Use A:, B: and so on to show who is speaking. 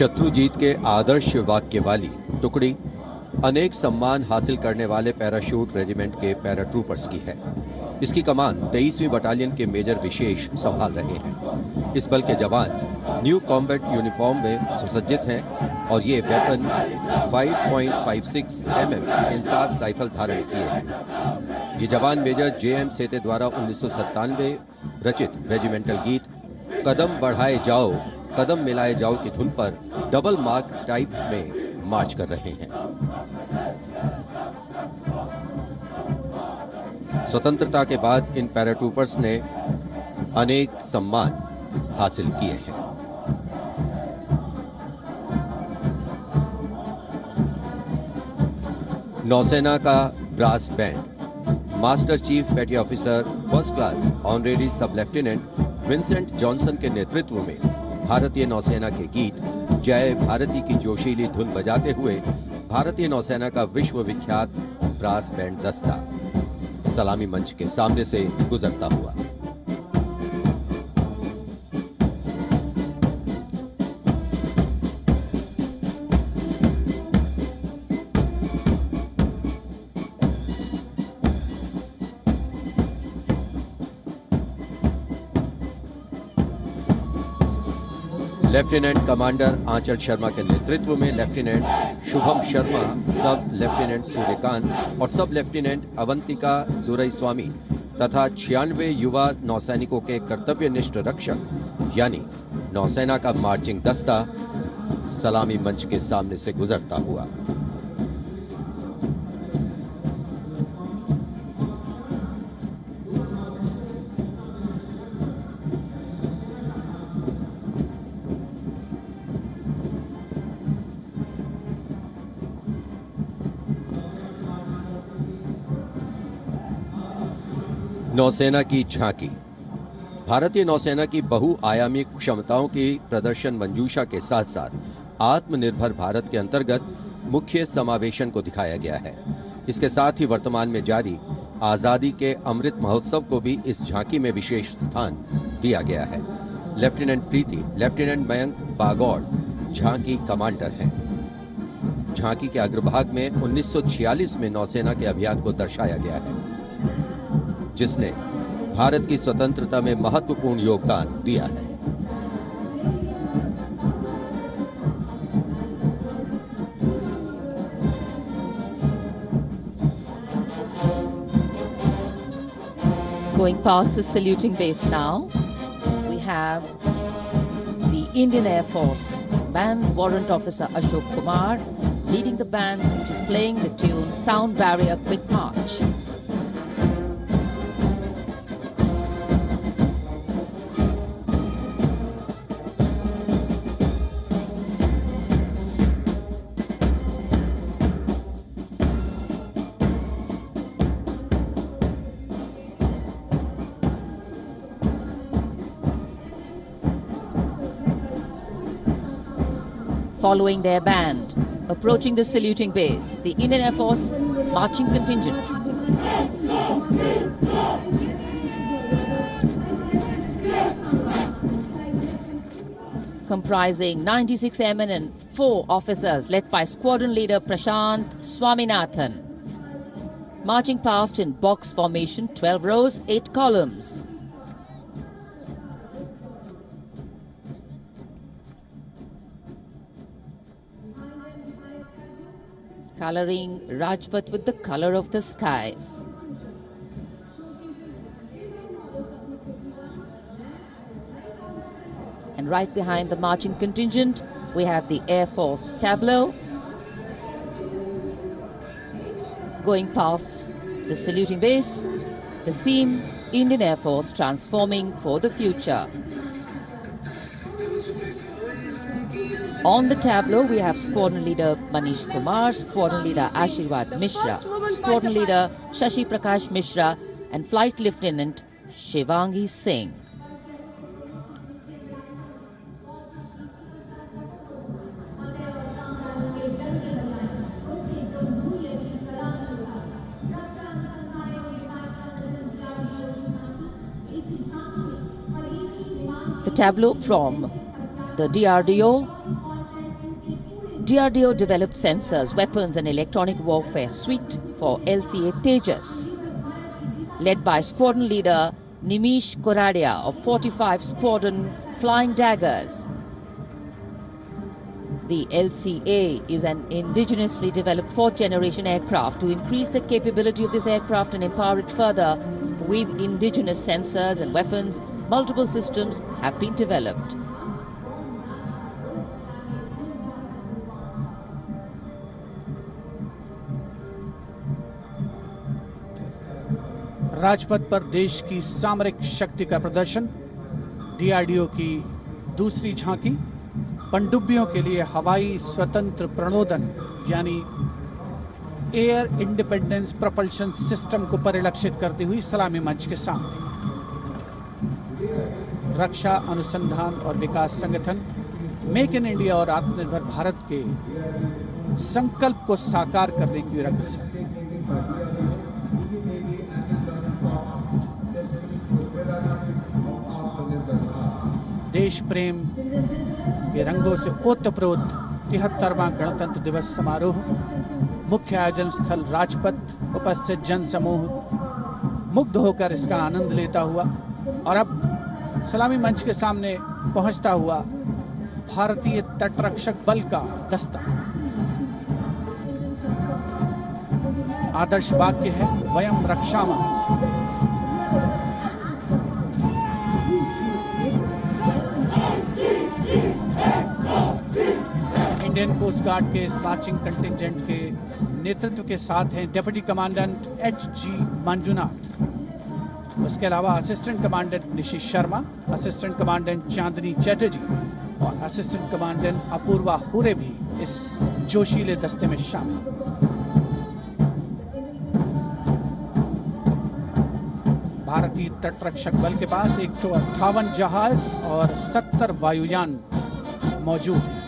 A: शत्रुजीत के आदर्श वाक्य वाली टुकड़ी अनेक सम्मान हासिल करने वाले पैराशूट रेजिमेंट के पैराट्रूपर्स की है। इसकी कमान 23वीं बटालियन के मेजर विशेष संभाल रहे हैं। इस बल के जवान न्यू कॉम्बैट यूनिफॉर्म में सुसज्जित हैं और ये वेपन 5.56 mm इंसास राइफल धारण किए हैं। ये जवान मेजर JM सेते द्वारा 1997 रचित रेजिमेंटल गीत कदम बढ़ाए जाओ कदम मिलाए जाओ की धुन पर डबल मार्क टाइप में मार्च कर रहे हैं। स्वतंत्रता के बाद इन पैराट्रूपर्स ने अनेक सम्मान हासिल किए हैं। नौसेना का ब्रास बैंड मास्टर चीफ पेटी ऑफिसर फर्स्ट क्लास ऑनरेरी सब लेफ्टिनेंट विंसेंट जॉनसन के नेतृत्व में भारतीय नौसेना के गीत जय भारती की जोशीली धुन बजाते हुए भारतीय नौसेना का विश्व विख्यात ब्रास बैंड दस्ता सलामी मंच के सामने से गुजरता हुआ। लेफ्टिनेंट कमांडर आंचल शर्मा के नेतृत्व में लेफ्टिनेंट शुभम शर्मा, सब लेफ्टिनेंट सूर्यकांत और सब लेफ्टिनेंट अवंतिका दुरईस्वामी तथा 96 युवा नौसैनिकों के कर्तव्यनिष्ठ रक्षक यानी नौसेना का मार्चिंग दस्ता सलामी मंच के सामने से गुजरता हुआ। नौसेना की झांकी भारतीय नौसेना की बहुआयामी क्षमताओं की प्रदर्शन मंजूषा के साथ साथ आत्मनिर्भर भारत के अंतर्गत मुख्य समावेशन को दिखाया गया है। इसके साथ ही वर्तमान में जारी आजादी के अमृत महोत्सव को भी इस झांकी में विशेष स्थान दिया गया है। लेफ्टिनेंट प्रीति, लेफ्टिनेंट मयंक बागौड़ झांकी कमांडर हैं। झांकी के अग्रभाग में 1946 में नौसेना के अभियान को दर्शाया गया है जिसने भारत की स्वतंत्रता में महत्वपूर्ण योगदान दिया है।
B: Going past the saluting base now, we have the Indian Air Force Band Warrant Officer Ashok Kumar leading the band, which is playing the tune Sound Barrier Quick March. Following their band, approaching the saluting base, the Indian Air Force marching contingent. Comprising 96 airmen and 4 officers led by squadron leader Prashant Swaminathan. Marching past in box formation, 12 rows, 8 columns. Coloring Rajpath with the color of the skies. And right behind the marching contingent, we have the Air Force tableau. Going past the saluting base, the theme, Indian Air Force transforming for the future. On the tableau, we have Squadron Leader Manish Kumar, Squadron Leader Ashirwad Mishra, Squadron Leader Shashi Prakash Mishra, and Flight Lieutenant Shivangi Singh. The tableau from the DRDO DRDO developed sensors, weapons and electronic warfare suite for LCA Tejas, led by squadron leader Nimish Koradia of 45 Squadron Flying Daggers. The LCA is an indigenously developed fourth-generation aircraft. To increase the capability of this aircraft and empower it further with indigenous sensors and weapons, multiple systems have been developed.
C: Rajpath पर देश की सामरिक शक्ति का प्रदर्शन, DRDO की दूसरी झांकी, पनडुब्बियों के लिए हवाई स्वतंत्र प्रणोदन यानी एयर इंडिपेंडेंस प्रोपल्शन सिस्टम को परिलक्षित करती हुई सलामी मंच के सामने। रक्षा अनुसंधान और विकास संगठन मेक इन इंडिया और आत्मनिर्भर भारत के संकल्प को साकार करने की अग्रसर। देश प्रेम के रंगों से ओतप्रोत 73वां गणतंत्र दिवस समारोह, मुख्य आयोजन स्थल राजपथ, उपस्थित जन समूह मुग्ध होकर इसका आनंद लेता हुआ और अब सलामी मंच के सामने पहुंचता हुआ भारतीय तटरक्षक बल का दस्ता। आदर्श वाक्य है वयम रक्षामः। इंडियन कोस्ट गार्ड के इस मार्चिंग कंटिंजेंट के नेतृत्व के साथ हैं डिप्टी कमांडेंट एच.जी. मंजुनाथ। उसके अलावा assistant commandant Nishish Sharma, assistant commandant Chandni Chatterjee और असिस्टेंट कमांडेंट अपूर्वा हुरे भी इस जोशीले दस्ते में शामिल। भारतीय तटरक्षक बल के पास 158 जहाज और 70 वायुयान मौजूद हैं।